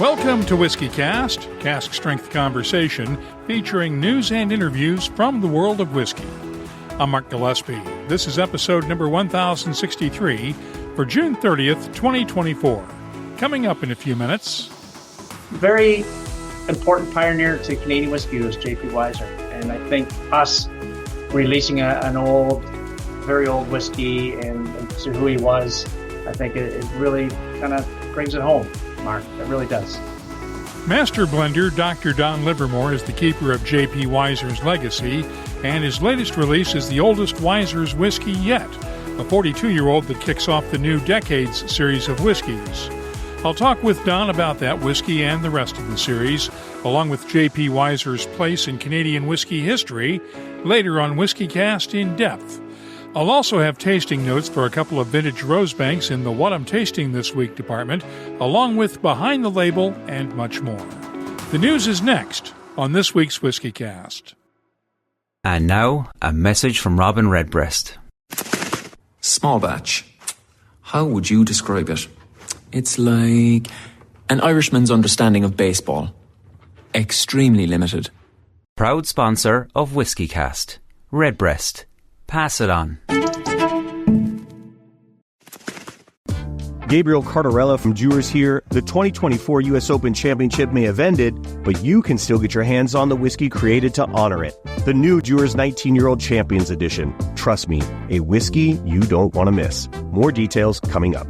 Welcome to Whisky Cast, cask strength conversation featuring news and interviews from the world of whiskey. I'm Mark Gillespie. This is episode number 1063 for June 30th, 2024. Coming up in a few minutes. Very important pioneer to Canadian whiskey was J.P. Weiser. And I think us releasing an old, very old whiskey and to who he was, I think it really kind of brings it home, Mark. It really does. Master blender Dr. Don Livermore is the keeper of J.P. Weiser's legacy, and his latest release is the oldest Weiser's whiskey yet, a 42-year-old that kicks off the new Decades series of whiskeys. I'll talk with Don about that whiskey and the rest of the series, along with J.P. Weiser's place in Canadian whiskey history, later on Whisky Cast in Depth. I'll also have tasting notes for a couple of vintage Rosebanks in the What I'm Tasting This Week department, along with Behind the Label and much more. The news is next on this week's Whisky Cast. And now, a message from Robin Redbreast. Small batch. How would you describe it? It's like an Irishman's understanding of baseball. Extremely limited. Proud sponsor of Whisky Cast. Redbreast. Pass it on. Gabriel Cardarella from Jewers here. The 2024 U.S. Open Championship may have ended, but you can still get your hands on the whiskey created to honor it. The new Jewers 19-Year-Old Champions Edition. Trust me, a whiskey you don't want to miss. More details coming up.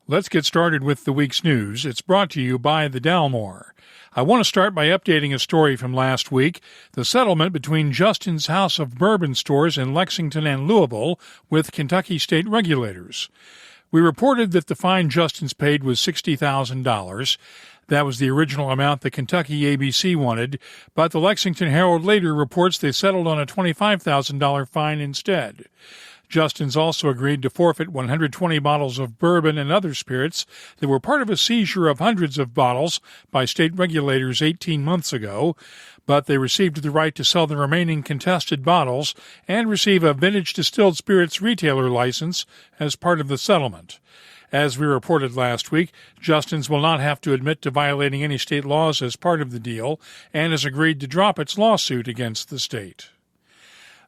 Let's get started with the week's news. It's brought to you by the Dalmore. I want to start by updating a story from last week, the settlement between Justin's House of Bourbon stores in Lexington and Louisville with Kentucky state regulators. We reported that the fine Justin's paid was $60,000. That was the original amount the Kentucky ABC wanted, but the Lexington Herald later reports they settled on a $25,000 fine instead. Justin's also agreed to forfeit 120 bottles of bourbon and other spirits that were part of a seizure of hundreds of bottles by state regulators 18 months ago, but they received the right to sell the remaining contested bottles and receive a vintage distilled spirits retailer license as part of the settlement. As we reported last week, Justin's will not have to admit to violating any state laws as part of the deal and has agreed to drop its lawsuit against the state.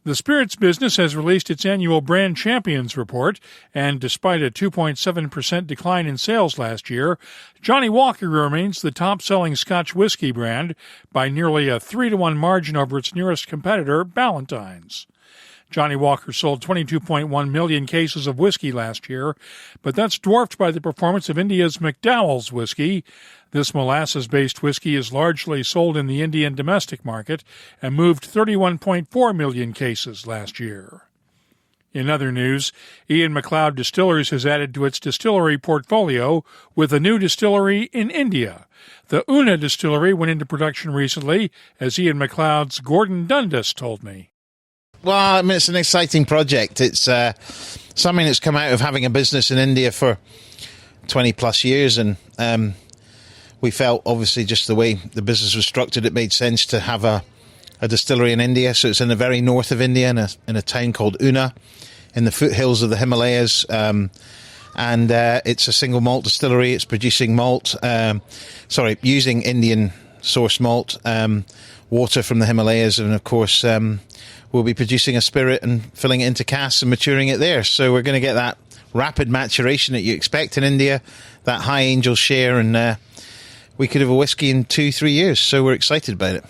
The spirits business has released its annual Brand Champions report, and despite a 2.7% decline in sales last year, Johnnie Walker remains the top-selling Scotch whiskey brand by nearly a 3-to-1 margin over its nearest competitor, Ballantine's. Johnnie Walker sold 22.1 million cases of whiskey last year, but that's dwarfed by the performance of India's McDowell's whiskey. This molasses-based whiskey is largely sold in the Indian domestic market and moved 31.4 million cases last year. In other news, Macleod Distillers has added to its distillery portfolio with a new distillery in India. The Una distillery went into production recently, as Macleod's Gordon Dundas told me. Well, I mean, it's an exciting project. It's something that's come out of having a business in India for 20 plus years, and we felt, obviously, just the way the business was structured, it made sense to have a distillery in India. So it's in the very north of India, in a town called Una, in the foothills of the Himalayas, and it's a single malt distillery. It's producing using Indian source malt, water from the Himalayas, and of course we'll be producing a spirit and filling it into casks and maturing it there. So we're going to get that rapid maturation that you expect in India, that high angel share, and we could have a whiskey in 2-3 years. So we're excited about it.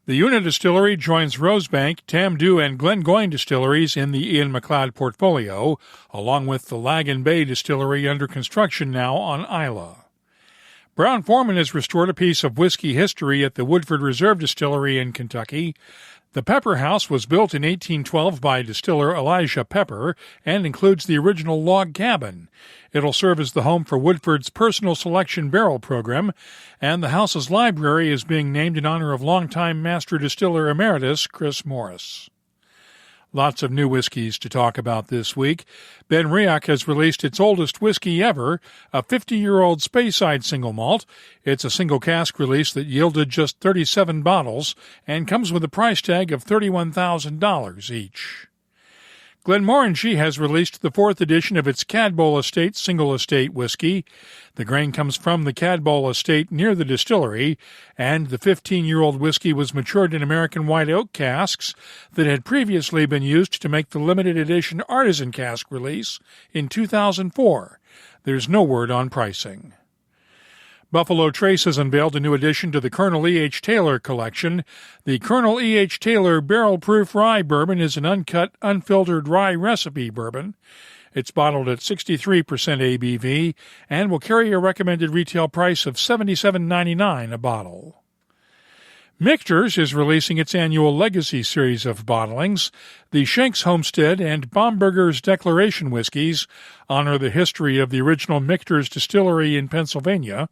The Una distillery joins Rosebank, Tamdhu, and Glengoyne distilleries in the Macleod portfolio, along with the Lagan Bay distillery under construction now on Islay. Brown-Forman has restored a piece of whiskey history at the Woodford Reserve distillery in Kentucky. The Pepper House was built in 1812 by distiller Elijah Pepper and includes the original log cabin. It'll serve as the home for Woodford's personal selection barrel program, and the house's library is being named in honor of longtime master distiller emeritus Chris Morris. Lots of new whiskeys to talk about this week. Ben Riach has released its oldest whiskey ever, a 50-year-old Speyside single malt. It's a single cask release that yielded just 37 bottles and comes with a price tag of $31,000 each. Glenmorangie has released the 4th edition of its Cadboll Estate Single Estate whiskey. The grain comes from the Cadboll Estate near the distillery, and the 15-year-old whiskey was matured in American white oak casks that had previously been used to make the limited edition artisan cask release in 2004. There's no word on pricing. Buffalo Trace has unveiled a new addition to the Colonel E.H. Taylor collection. The Colonel E.H. Taylor Barrel Proof Rye Bourbon is an uncut, unfiltered rye recipe bourbon. It's bottled at 63% ABV and will carry a recommended retail price of $77.99 a bottle. Michter's is releasing its annual Legacy series of bottlings. The Schenck's Homestead and Baumburger's Declaration whiskies honor the history of the original Michter's distillery in Pennsylvania.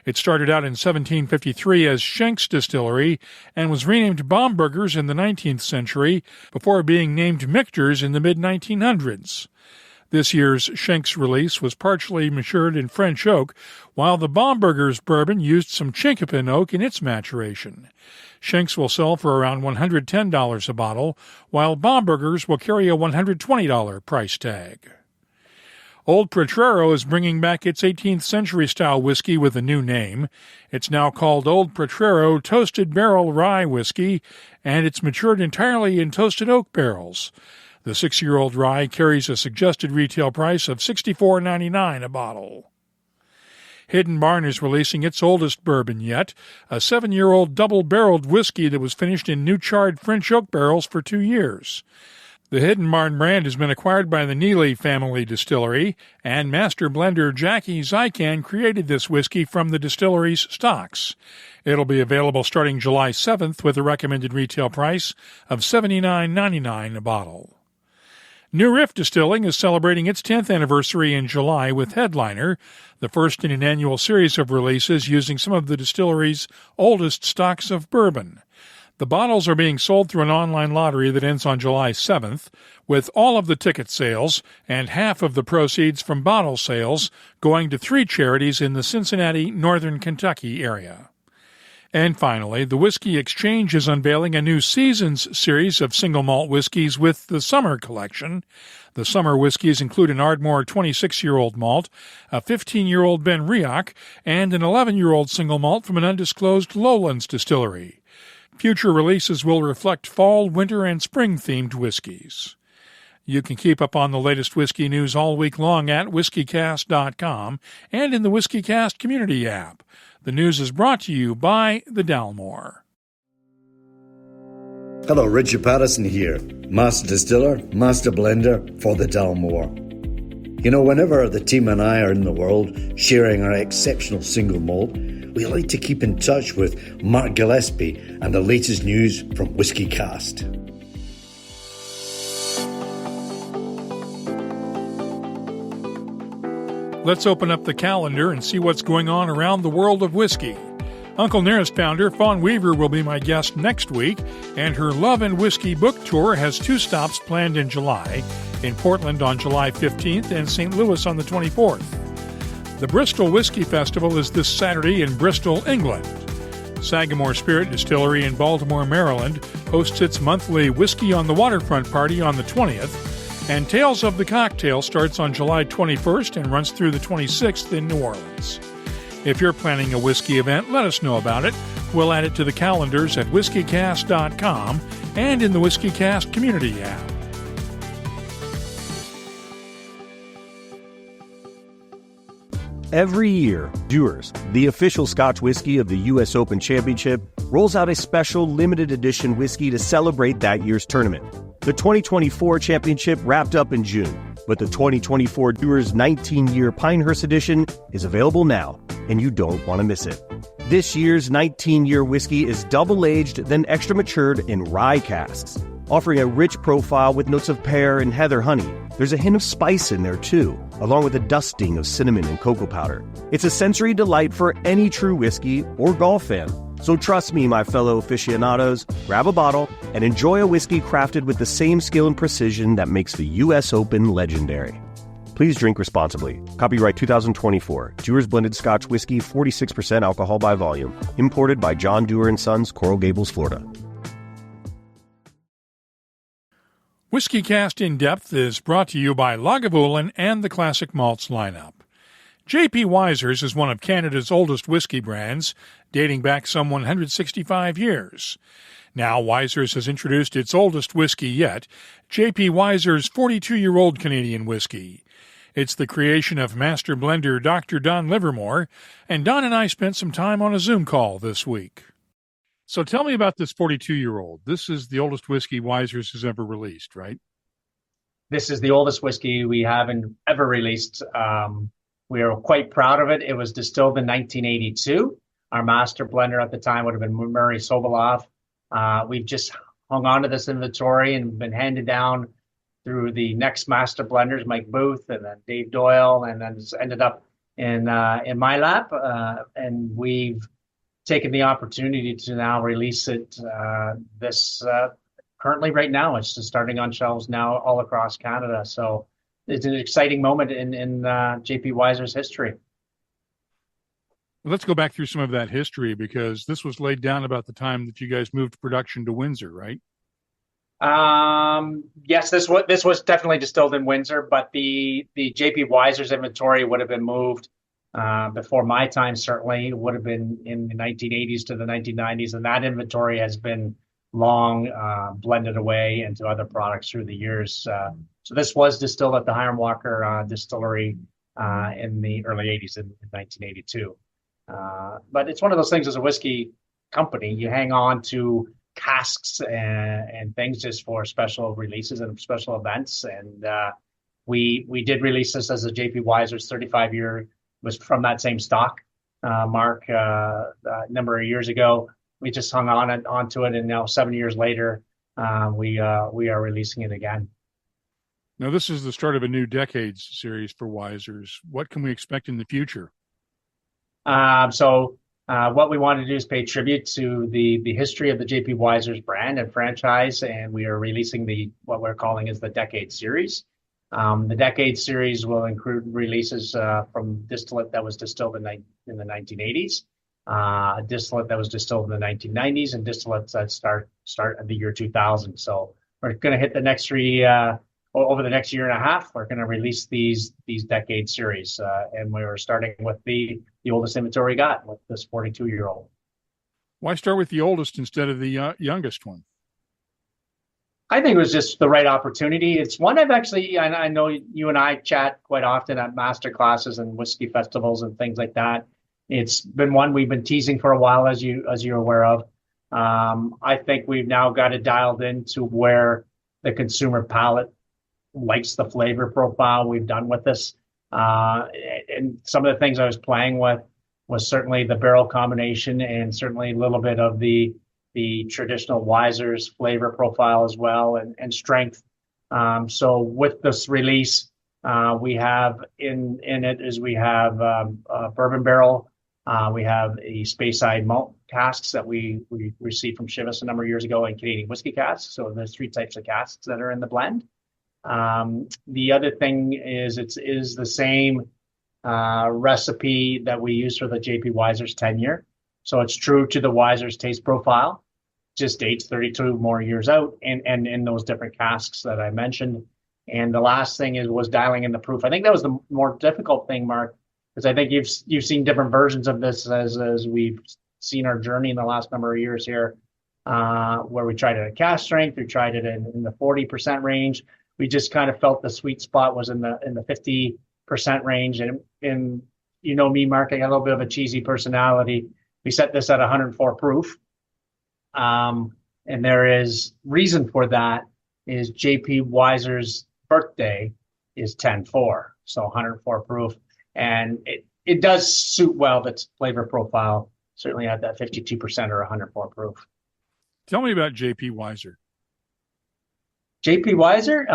It started out in 1753 as Schenck's Distillery and was renamed Baumburger's in the 19th century before being named Michter's in the mid-1900s. This year's Schenck's release was partially matured in French oak, while the Baumburger's bourbon used some Chinkapin oak in its maturation. Schenck's will sell for around $110 a bottle, while Baumburger's will carry a $120 price tag. Old Potrero is bringing back its 18th century-style whiskey with a new name. It's now called Old Potrero Toasted Barrel Rye Whiskey, and it's matured entirely in toasted oak barrels. The 6-year-old rye carries a suggested retail price of $64.99 a bottle. Hidden Barn is releasing its oldest bourbon yet, a 7-year-old double-barreled whiskey that was finished in new charred French oak barrels for 2 years. The Hidden Barn brand has been acquired by the Neely family distillery, and master blender Jackie Zykan created this whiskey from the distillery's stocks. It'll be available starting July 7th with a recommended retail price of $79.99 a bottle. New Riff Distilling is celebrating its 10th anniversary in July with Headliner, the first in an annual series of releases using some of the distillery's oldest stocks of bourbon. The bottles are being sold through an online lottery that ends on July 7th, with all of the ticket sales and half of the proceeds from bottle sales going to 3 charities in the Cincinnati, Northern Kentucky area. And finally, the Whiskey Exchange is unveiling a new Seasons series of single malt whiskeys with the Summer Collection. The summer whiskeys include an Ardmore 26-year-old malt, a 15-year-old Ben Riach, and an 11-year-old single malt from an undisclosed Lowlands distillery. Future releases will reflect fall, winter, and spring-themed whiskeys. You can keep up on the latest whiskey news all week long at whiskycast.com and in the WhiskyCast community app. The news is brought to you by the Dalmore. Hello, Richard Patterson here, Master Distiller, Master Blender for the Dalmore. You know, whenever the team and I are in the world sharing our exceptional single malt, we like to keep in touch with Mark Gillespie and the latest news from WhiskyCast. Let's open up the calendar and see what's going on around the world of whiskey. Uncle Nearest founder Fawn Weaver will be my guest next week, and her Love and Whiskey book tour has 2 stops planned in July, in Portland on July 15th and St. Louis on the 24th. The Bristol Whiskey Festival is this Saturday in Bristol, England. Sagamore Spirit Distillery in Baltimore, Maryland hosts its monthly Whiskey on the Waterfront party on the 20th, and Tales of the Cocktail starts on July 21st and runs through the 26th in New Orleans. If you're planning a whiskey event, let us know about it. We'll add it to the calendars at whiskycast.com and in the WhiskyCast community app. Every year, Dewar's, the official Scotch whiskey of the U.S. Open Championship, rolls out a special limited edition whiskey to celebrate that year's tournament. The 2024 championship wrapped up in June, but the 2024 Dewar's 19-year Pinehurst edition is available now, and you don't want to miss it. This year's 19-year whiskey is double-aged, then extra matured in rye casks, offering a rich profile with notes of pear and heather honey. There's a hint of spice in there too, along with a dusting of cinnamon and cocoa powder. It's a sensory delight for any true whiskey or golf fan. So trust me, my fellow aficionados, grab a bottle and enjoy a whiskey crafted with the same skill and precision that makes the U.S. Open legendary. Please drink responsibly. Copyright 2024. Dewar's Blended Scotch Whiskey, 46% alcohol by volume. Imported by John Dewar & Sons, Coral Gables, Florida. Whiskey Cast In Depth is brought to you by Lagavulin and the Classic Malts lineup. J.P. Wiser's is one of Canada's oldest whiskey brands, dating back some 165 years. Now Wiser's has introduced its oldest whiskey yet, J.P. Wiser's 42-year-old Canadian whiskey. It's the creation of master blender Dr. Don Livermore, and Don and I spent some time on a Zoom call this week. So tell me about this 42-year-old. This is the oldest whiskey Wiser's has ever released, right? This is the oldest whiskey we haven't ever released. We are quite proud of it. It was distilled in 1982. Our master blender at the time would have been Murray Sobolov. We've just hung on to this inventory and been handed down through the next master blenders, Mike Booth and then Dave Doyle, and then it's ended up in my lap. And we've taken the opportunity to now release it currently right now. It's just starting on shelves now all across Canada. So it's an exciting moment in J.P. Wiser's history. Let's go back through some of that history, because this was laid down about the time that you guys moved production to Windsor, right? Yes, this was definitely distilled in Windsor, but the J.P. Wiser's inventory would have been moved before my time. Certainly, it would have been in the 1980s to the 1990s, and that inventory has been long blended away into other products through the years. So this was distilled at the Hiram Walker Distillery in the early 80s in 1982. But it's one of those things as a whiskey company, you hang on to casks and things just for special releases and special events. And we did release this as a J.P. Wiser's 35-year, was from that same stock, Mark, a number of years ago. We just hung onto it, and now 7 years later, we are releasing it again. Now, this is the start of a new decades series for Wiser's. What can we expect in the future? So what we want to do is pay tribute to the history of the J.P. Wiser's brand and franchise, and we are releasing what we're calling is the Decade Series. The Decade Series will include releases from distillate that was distilled in the 1980s, distillate that was distilled in the 1990s, and distillates that start at the year 2000. So we're going to hit the next over the next year and a half. We're going to release these Decade Series, and we were starting with the oldest inventory we got, with this 42-year-old. Why start with the oldest instead of the youngest one? I think it was just the right opportunity. It's one I know you and I chat quite often at master classes and whiskey festivals and things like that. It's been one we've been teasing for a while, as you're aware of. I think we've now got it dialed into where the consumer palate likes the flavor profile we've done with this. And some of the things I was playing with was certainly the barrel combination, and certainly a little bit of the traditional Wiser's flavor profile as well, and strength. So with this release, we have in it is we have a bourbon barrel. We have a Speyside malt casks that we received from Chivas a number of years ago, and Canadian whiskey casks. So there's three types of casks that are in the blend. The other thing is it is the same recipe that we use for the J.P. Wiser's 10-year. So it's true to the Wiser's taste profile, just dates 32 more years out, and in those different casks that I mentioned. And the last thing was dialing in the proof. I think that was the more difficult thing, Mark, because I think you've seen different versions of this as we've seen our journey in the last number of years here, where we tried it at cask strength, we tried it in the 40% range. We just kind of felt the sweet spot was in the 50% range. And you know me, Mark, I got a little bit of a cheesy personality. We set this at 104 proof. And there is reason for that is J.P. Wiser's birthday is 10-4, so 104 proof. And it does suit well the flavor profile, certainly at that 52% or 104 proof. Tell me about J.P. Wiser. J.P. Wiser,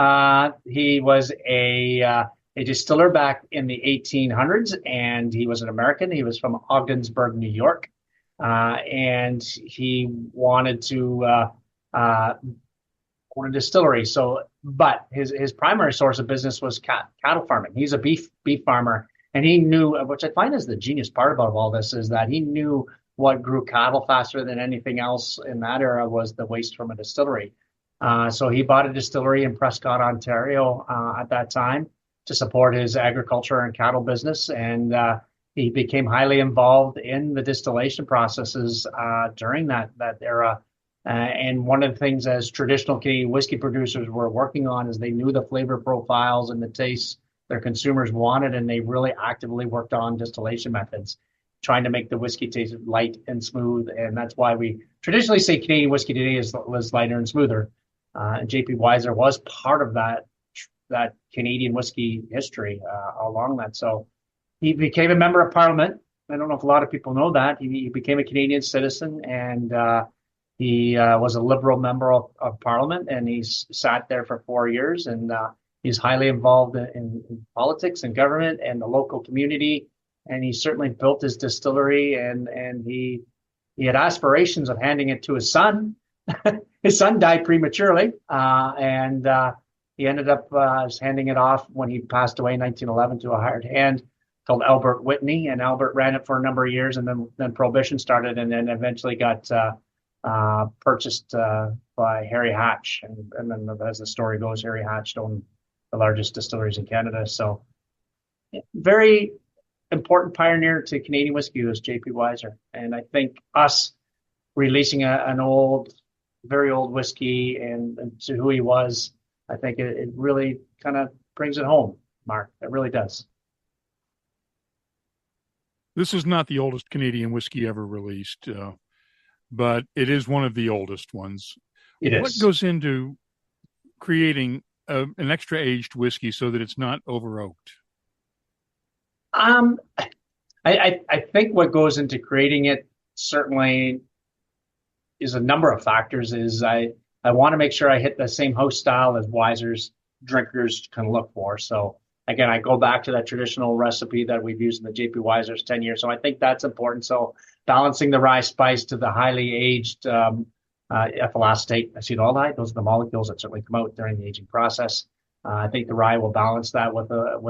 he was a distiller back in the 1800s, and he was an American. He was from Ogdensburg, New York, and he wanted to own a distillery. But his primary source of business was cattle farming. He's a beef farmer, and he knew, which I find is the genius part about all this, is that he knew what grew cattle faster than anything else in that era was the waste from a distillery. So he bought a distillery in Prescott, Ontario, at that time to support his agriculture and cattle business. And he became highly involved in the distillation processes during that era. And one of the things as traditional Canadian whiskey producers were working on is they knew the flavor profiles and the tastes their consumers wanted, and they really actively worked on distillation methods, trying to make the whiskey taste light and smooth. And that's why we traditionally say Canadian whiskey today is lighter and smoother. And J.P. Weiser was part of that Canadian whiskey history along that. So he became a member of Parliament. I don't know if a lot of people know that. He became a Canadian citizen, and he was a Liberal member of Parliament, and he sat there for 4 years. And he's highly involved in politics and government and the local community. And he certainly built his distillery, and he had aspirations of handing it to his son. His son died prematurely, and he ended up handing it off when he passed away in 1911 to a hired hand called Albert Whitney. And Albert ran it for a number of years, and then Prohibition started, and then eventually got purchased by Harry Hatch. And then, as the story goes, Harry Hatch owned the largest distilleries in Canada. So very important pioneer to Canadian whiskey was J.P. Weiser. And I think us releasing an very old whiskey and to who he was, I think it really kind of brings it home, Mark. It really does. This is not the oldest Canadian whiskey ever released, but it is one of the oldest ones. It is. What goes into creating an extra aged whiskey so that it's not over oaked? I think what goes into creating it certainly is a number of factors. Is I want to make sure I hit the same house style as Weiser's drinkers can look for. So again, I go back to that traditional recipe that we've used in the J.P. Weiser's 10 years. So I think that's important. So balancing the rye spice to the highly aged ethyl acetate, acetaldehyde, those are the molecules that certainly come out during the aging process. I think the rye will balance that with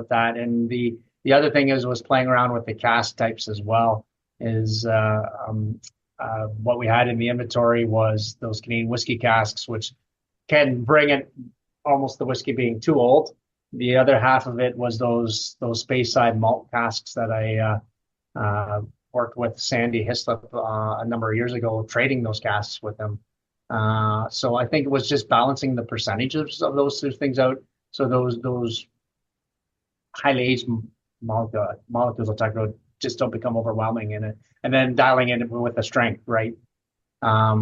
that. And the other thing was playing around with the cask types as well. What we had in the inventory was those Canadian whiskey casks, which can bring it almost the whiskey being too old. The other half of it was those Speyside malt casks that I worked with Sandy Hislop a number of years ago, trading those casks with them. So I think it was just balancing the percentages of those two things out. So those highly aged molecules I'll talk about just don't become overwhelming in it. And then dialing in with the strength, right? At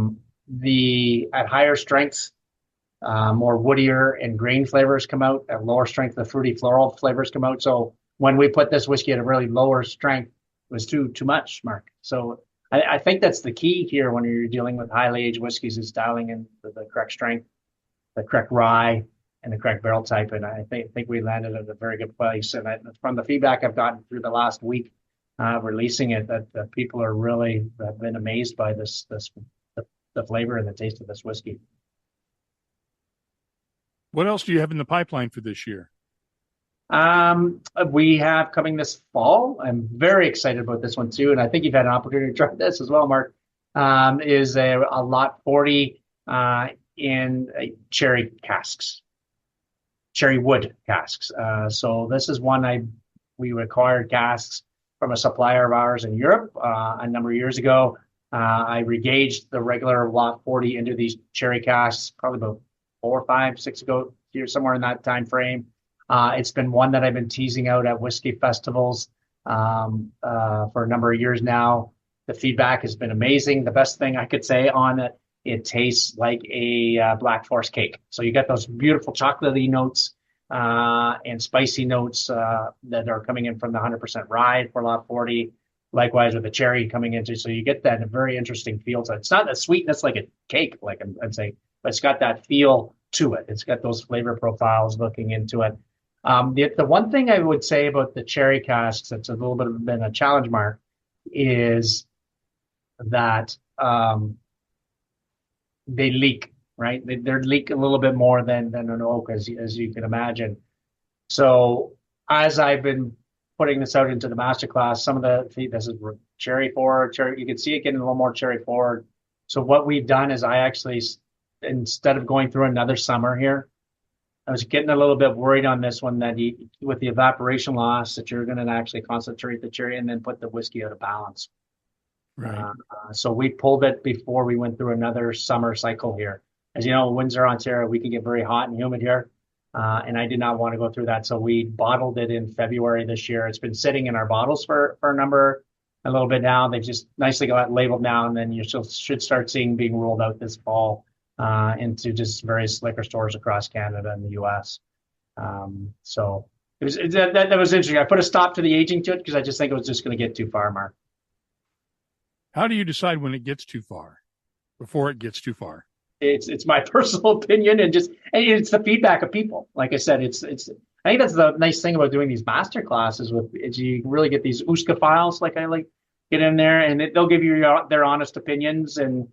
higher strengths, more woodier and grain flavors come out. At lower strength, the fruity floral flavors come out. So when we put this whiskey at a really lower strength, it was too much, Mark. So I think that's the key here when you're dealing with highly aged whiskeys, is dialing in the correct strength, the correct rye, and the correct barrel type. And I think we landed at a very good place. And from the feedback I've gotten through the last week releasing it, that people are really have been amazed by the flavor and the taste of this whiskey. What else do you have in the pipeline for this year? We have coming this fall. I'm very excited about this one too, and I think you've had an opportunity to try this as well, Mark. Is a lot 40 in cherry casks, cherry wood casks. So this is one we acquired casks from a supplier of ours in Europe a number of years ago. I regauged the regular lot 40 into these cherry casks probably about 4, 5, 6 years, somewhere in that time frame. It's been one that I've been teasing out at whiskey festivals for a number of years now. The feedback has been amazing. The best thing I could say on it, it tastes like a Black Forest cake. So you get those beautiful chocolatey notes and spicy notes that are coming in from the 100% rye for lot 40. Likewise with the cherry coming into, so you get that very interesting feel. So it's not a sweetness like a cake, like I'm saying, but it's got that feel to it. It's got those flavor profiles looking into it. The one thing I would say about the cherry casks that's a little bit of been a challenge, Mark, is that they leak, right? They leak a little bit more than an oak, as you can imagine. So as I've been putting this out into the masterclass, some of this is cherry forward, you can see it getting a little more cherry forward. So what we've done is I actually instead of going through another summer here, I was getting a little bit worried on this one that with the evaporation loss that you're going to actually concentrate the cherry and then put the whiskey out of balance. Right. So we pulled it before we went through another summer cycle here. As you know, Windsor, Ontario, we can get very hot and humid here. And I did not want to go through that. So we bottled it in February this year. It's been sitting in our bottles for a little bit now. They've just nicely got labeled now, and then you should start seeing being rolled out this fall into just various liquor stores across Canada and the U.S. So that was interesting. I put a stop to the aging to it because I just think it was just going to get too far, Mark. How do you decide when it gets too far, before it gets too far? It's my personal opinion, and it's the feedback of people. Like I said, it's I think that's the nice thing about doing these master classes is you really get these USCA files, like I like get in there, and they'll give you their honest opinions. And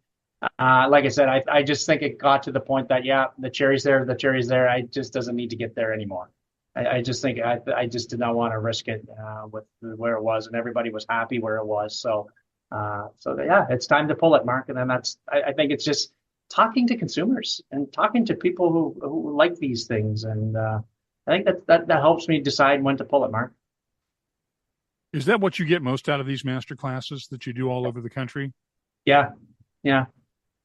like I said, I just think it got to the point that the cherry's there, I just doesn't need to get there anymore. I just think I just did not want to risk it with where it was, and everybody was happy where it was. So it's time to pull it, Mark. And then I think it's just talking to consumers and talking to people who like these things. And I think that helps me decide when to pull it, Mark. Is that what you get most out of these master classes that you do all over the country? Yeah.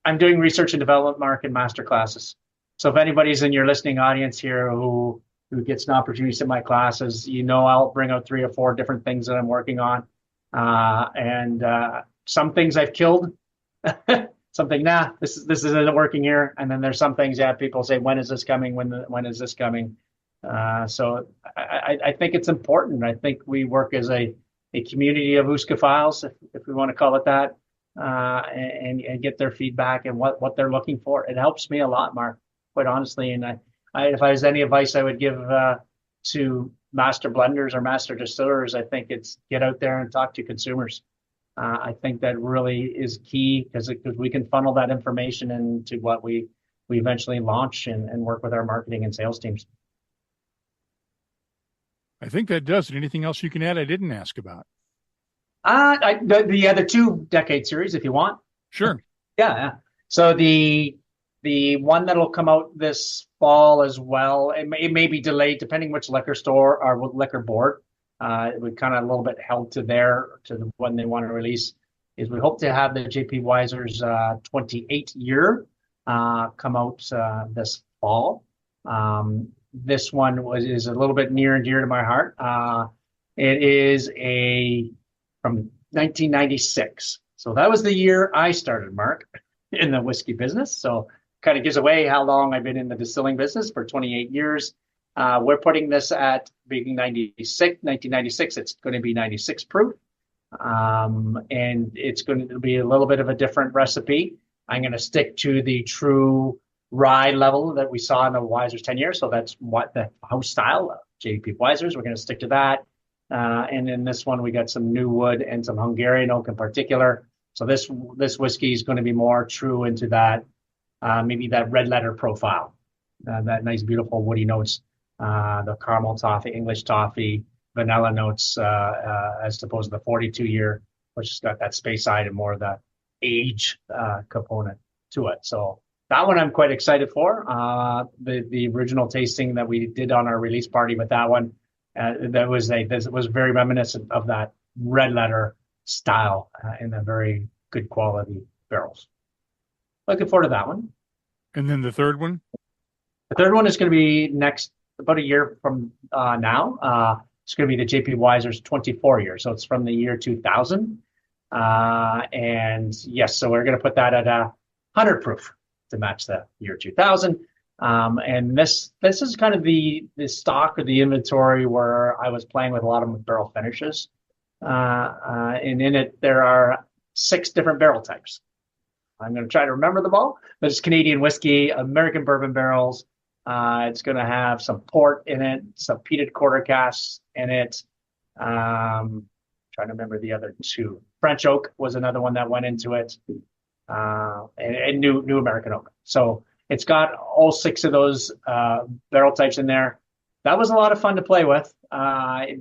I'm doing research and development, Mark, in master classes. So if anybody's in your listening audience here who gets an opportunity to sit my classes, I'll bring out 3 or 4 different things that I'm working on. And some things I've killed. Something, this isn't working here. And then there's some things, people say, when is this coming? When is this coming? So I think it's important. I think we work as a community of USCA if we want to call it that, and get their feedback and what they're looking for. It helps me a lot, Mark, quite honestly. And if I was any advice I would give to master blenders or master distillers, I think it's get out there and talk to consumers. I think that really is key because we can funnel that information into what we eventually launch and work with our marketing and sales teams. I think that does it. Anything else you can add I didn't ask about? The other 2-decade series, if you want. Sure. Yeah. So the one that'll come out this fall as well, it may be delayed depending which liquor store or liquor board. We kind of a little bit held to the when they want to release is we hope to have the JP Weiser's 28 year come out this fall. This one is a little bit near and dear to my heart. It is from 1996. So that was the year I started, Mark, in the whiskey business. So kind of gives away how long I've been in the distilling business for 28 years. We're putting this at being 1996. It's going to be 96 proof. And it's going to be a little bit of a different recipe. I'm going to stick to the true rye level that we saw in the Weiser's 10 years. So that's what the house style of JP Weiser's. We're going to stick to that. And in this one, we got some new wood and some Hungarian oak in particular. So this whiskey is going to be more true into that, maybe that red letter profile, that nice, beautiful woody notes. The caramel toffee, English toffee, vanilla notes, as opposed to the 42-year, which has got that space side and more of the age component to it. So that one I'm quite excited for. The original tasting that we did on our release party with that one, that was very reminiscent of that red letter style in the very good quality barrels. Looking forward to that one. And then the third one? The third one is going to be next, about a year from now. It's going to be the JP Weiser's 24 year. So it's from the year 2000. And yes, so we're going to put that at 100 proof to match the year 2000. And this is kind of the stock or the inventory where I was playing with a lot of barrel finishes. And in it, there are 6 different barrel types. I'm going to try to remember them all, but it's Canadian whiskey, American bourbon barrels. It's going to have some port in it, some peated quarter casks in it. Trying to remember the other 2. French oak was another one that went into it, and new American oak. So it's got all 6 of those barrel types in there. That was a lot of fun to play with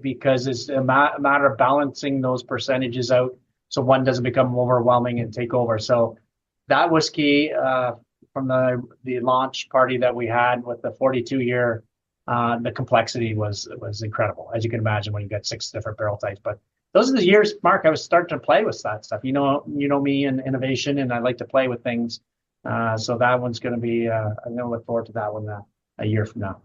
because it's a matter of balancing those percentages out so one doesn't become overwhelming and take over. So that whiskey from the launch party that we had with the 42-year. The complexity was incredible, as you can imagine when you get 6 different barrel types. But those are the years, Mark, I was starting to play with that stuff. You know me and innovation, and I like to play with things. So that one's going to be. I'm going to look forward to that one a year from now.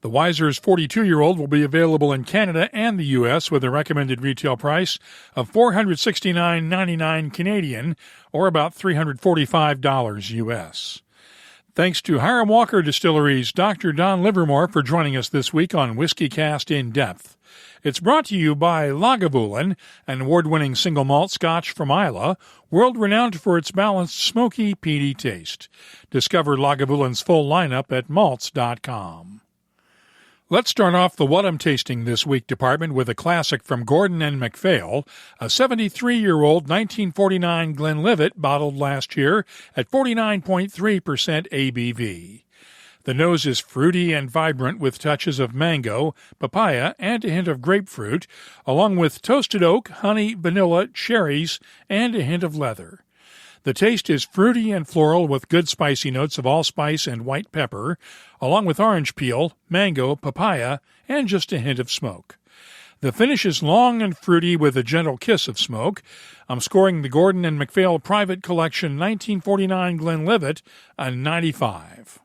The Wiser's 42-year-old will be available in Canada and the U.S. with a recommended retail price of $469.99 Canadian, or about $345 U.S. Thanks to Hiram Walker Distillery's Dr. Don Livermore for joining us this week on Whiskey Cast In Depth. It's brought to you by Lagavulin, an award-winning single malt scotch from Islay, world-renowned for its balanced, smoky, peaty taste. Discover Lagavulin's full lineup at malts.com. Let's start off the What I'm Tasting This Week department with a classic from Gordon and MacPhail, a 73-year-old 1949 Glenlivet bottled last year at 49.3% ABV. The nose is fruity and vibrant with touches of mango, papaya, and a hint of grapefruit, along with toasted oak, honey, vanilla, cherries, and a hint of leather. The taste is fruity and floral with good spicy notes of allspice and white pepper, along with orange peel, mango, papaya, and just a hint of smoke. The finish is long and fruity with a gentle kiss of smoke. I'm scoring the Gordon and MacPhail Private Collection 1949 Glenlivet a 95.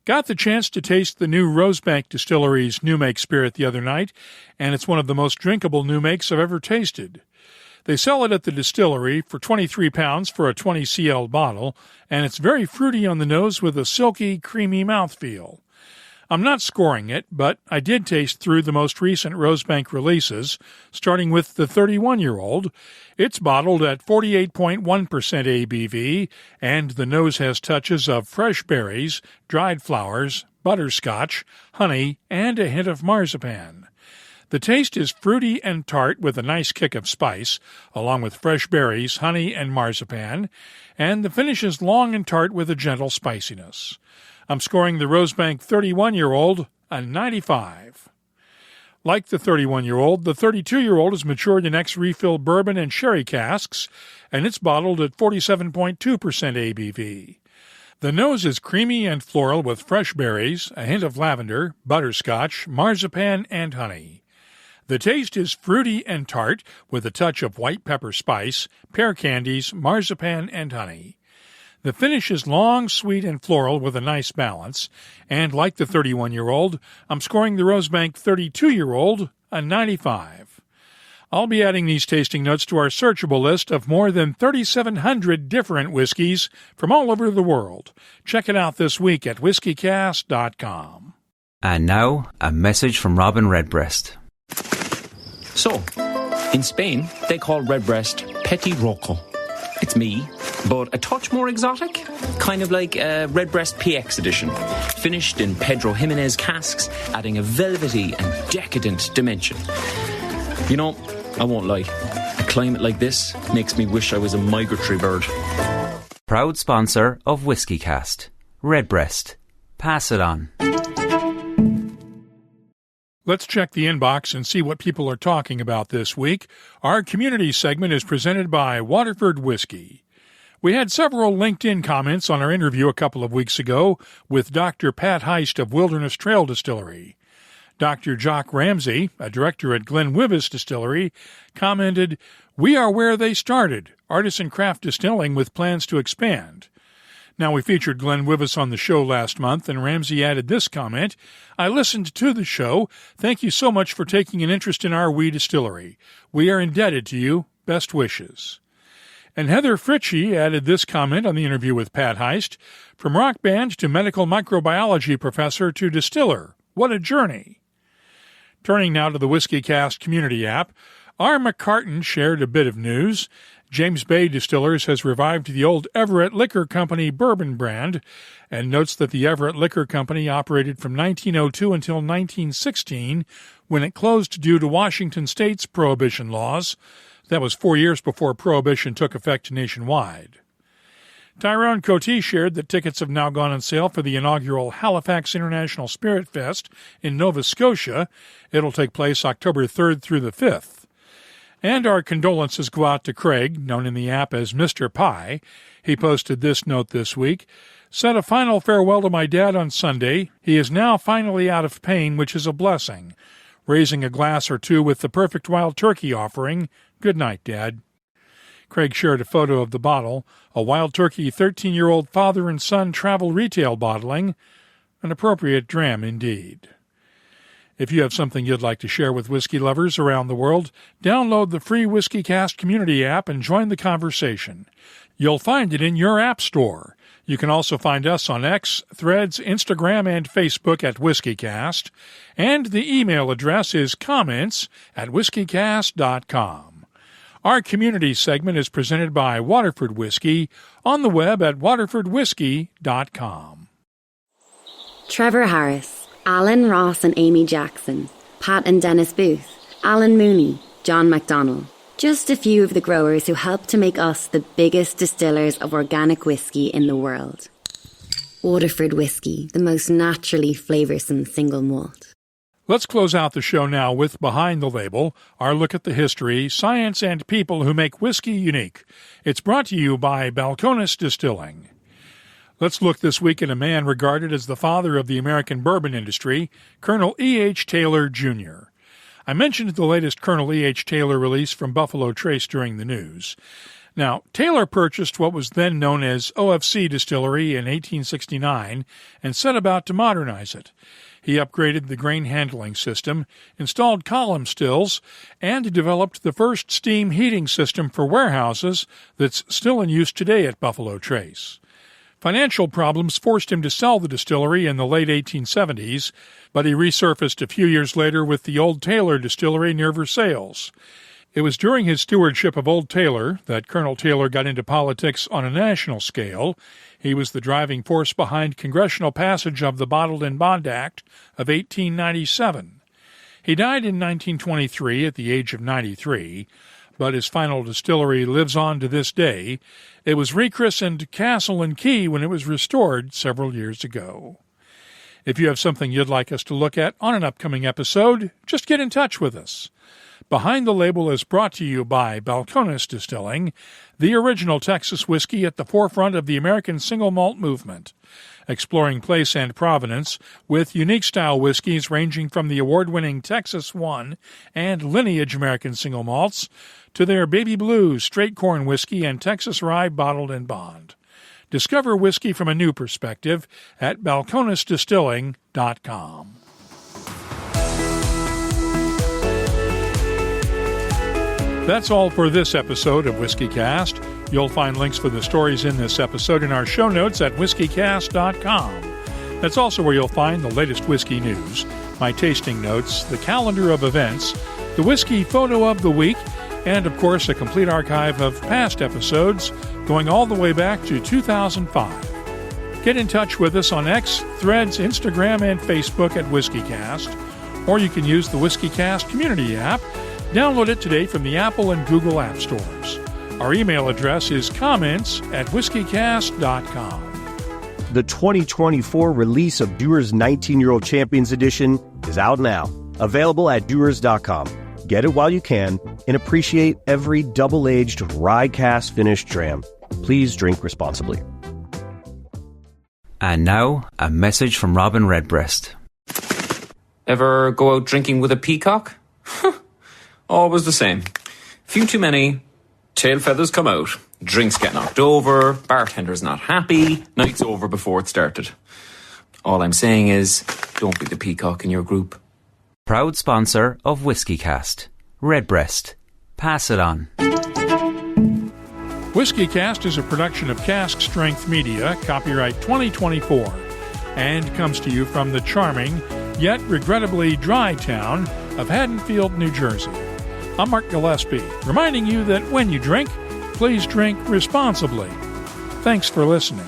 Got the chance to taste the new Rosebank Distillery's New Make Spirit the other night, and it's one of the most drinkable new makes I've ever tasted. They sell it at the distillery for £23 for a 20 cl bottle, and it's very fruity on the nose with a silky, creamy mouthfeel. I'm not scoring it, but I did taste through the most recent Rosebank releases, starting with the 31-year-old. It's bottled at 48.1% ABV, and the nose has touches of fresh berries, dried flowers, butterscotch, honey, and a hint of marzipan. The taste is fruity and tart with a nice kick of spice, along with fresh berries, honey, and marzipan, and the finish is long and tart with a gentle spiciness. I'm scoring the Rosebank 31-year-old a 95. Like the 31-year-old, the 32-year-old is matured in ex-refill bourbon and sherry casks, and it's bottled at 47.2% ABV. The nose is creamy and floral with fresh berries, a hint of lavender, butterscotch, marzipan, and honey. The taste is fruity and tart with a touch of white pepper spice, pear candies, marzipan, and honey. The finish is long, sweet, and floral with a nice balance, and like the 31-year-old, I'm scoring the Rosebank 32-year-old a 95. I'll be adding these tasting notes to our searchable list of more than 3,700 different whiskeys from all over the world. Check it out this week at whiskycast.com. And now, a message from Robin Redbreast. So, in Spain, they call Redbreast Petit Roco. It's me, but a touch more exotic. Kind of like a Redbreast PX edition. Finished in Pedro Jimenez casks, adding a velvety and decadent dimension. You know, I won't lie. A climate like this makes me wish I was a migratory bird. Proud sponsor of WhiskyCast. Redbreast. Pass it on. Let's check the inbox and see what people are talking about this week. Our community segment is presented by Waterford Whisky. We had several LinkedIn comments on our interview a couple of weeks ago with Dr. Pat Heist of Wilderness Trail Distillery. Dr. Jock Ramsey, a director at Glenwivis Distillery, commented, "We are where they started, artisan craft distilling with plans to expand." Now, we featured Glenwivis on the show last month, and Ramsey added this comment, "I listened to the show. Thank you so much for taking an interest in our wee distillery. We are indebted to you. Best wishes." And Heather Fritchie added this comment on the interview with Pat Heist, "From rock band to medical microbiology professor to distiller. What a journey." Turning now to the WhiskyCast community app, R. McCartan shared a bit of news. James Bay Distillers has revived the old Everett Liquor Company bourbon brand and notes that the Everett Liquor Company operated from 1902 until 1916 when it closed due to Washington state's prohibition laws. That was 4 years before prohibition took effect nationwide. Tyrone Cote shared that tickets have now gone on sale for the inaugural Halifax International Spirit Fest in Nova Scotia. It'll take place October 3rd through the 5th. And our condolences go out to Craig, known in the app as Mr. Pie. He posted this note this week. Said a final farewell to my dad on Sunday. He is now finally out of pain, which is a blessing. Raising a glass or two with the perfect wild turkey offering. Good night, Dad. Craig shared a photo of the bottle, a wild turkey 13-year-old father and son travel retail bottling. An appropriate dram indeed. If you have something you'd like to share with whiskey lovers around the world, download the free WhiskyCast community app and join the conversation. You'll find it in your app store. You can also find us on X, Threads, Instagram, and Facebook at WhiskyCast, and the email address is comments@whiskycast.com. Our community segment is presented by Waterford Whisky on the web at waterfordwhisky.com. Trevor Harris, Alan Ross and Amy Jackson, Pat and Dennis Booth, Alan Mooney, John MacDonald. Just a few of the growers who helped to make us the biggest distillers of organic whiskey in the world. Waterford Whisky, the most naturally flavoursome single malt. Let's close out the show now with Behind the Label, our look at the history, science, and people who make whiskey unique. It's brought to you by Balcones Distilling. Let's look this week at a man regarded as the father of the American bourbon industry, Colonel E.H. Taylor, Jr. I mentioned the latest Colonel E.H. Taylor release from Buffalo Trace during the news. Now, Taylor purchased what was then known as OFC Distillery in 1869 and set about to modernize it. He upgraded the grain handling system, installed column stills, and developed the first steam heating system for warehouses that's still in use today at Buffalo Trace. Financial problems forced him to sell the distillery in the late 1870s, but he resurfaced a few years later with the Old Taylor Distillery near Versailles. It was during his stewardship of Old Taylor that Colonel Taylor got into politics on a national scale. He was the driving force behind congressional passage of the Bottled in Bond Act of 1897. He died in 1923 at the age of 93, but his final distillery lives on to this day. It was rechristened Castle and Key when it was restored several years ago. If you have something you'd like us to look at on an upcoming episode, just get in touch with us. Behind the Label is brought to you by Balcones Distilling, the original Texas whiskey at the forefront of the American single malt movement, exploring place and provenance with unique style whiskeys ranging from the award-winning Texas One and Lineage American single malts to their Baby Blue, Straight Corn whiskey, and Texas Rye bottled in bond. Discover whiskey from a new perspective at balconesdistilling.com. That's all for this episode of WhiskyCast. You'll find links for the stories in this episode in our show notes at whiskycast.com. That's also where you'll find the latest whiskey news, my tasting notes, the calendar of events, the whiskey photo of the week, and, of course, a complete archive of past episodes going all the way back to 2005. Get in touch with us on X, Threads, Instagram, and Facebook at WhiskyCast, or you can use the WhiskyCast community app. Download it today from the Apple and Google App Stores. Our email address is comments@whiskycast.com. The 2024 release of Dewar's 19-Year-Old Champions Edition is out now. Available at Dewars.com. Get it while you can and appreciate every double-aged rye cask finished dram. Please drink responsibly. And now, a message from Robin Redbreast. Ever go out drinking with a peacock? Always the same. Few too many, tail feathers come out, drinks get knocked over, bartender's not happy, night's over before it started. All I'm saying is, don't be the peacock in your group. Proud sponsor of WhiskyCast. Redbreast. Pass it on. WhiskyCast is a production of Cask Strength Media, copyright 2024, and comes to you from the charming, yet regrettably dry town of Haddonfield, New Jersey. I'm Mark Gillespie, reminding you that when you drink, please drink responsibly. Thanks for listening.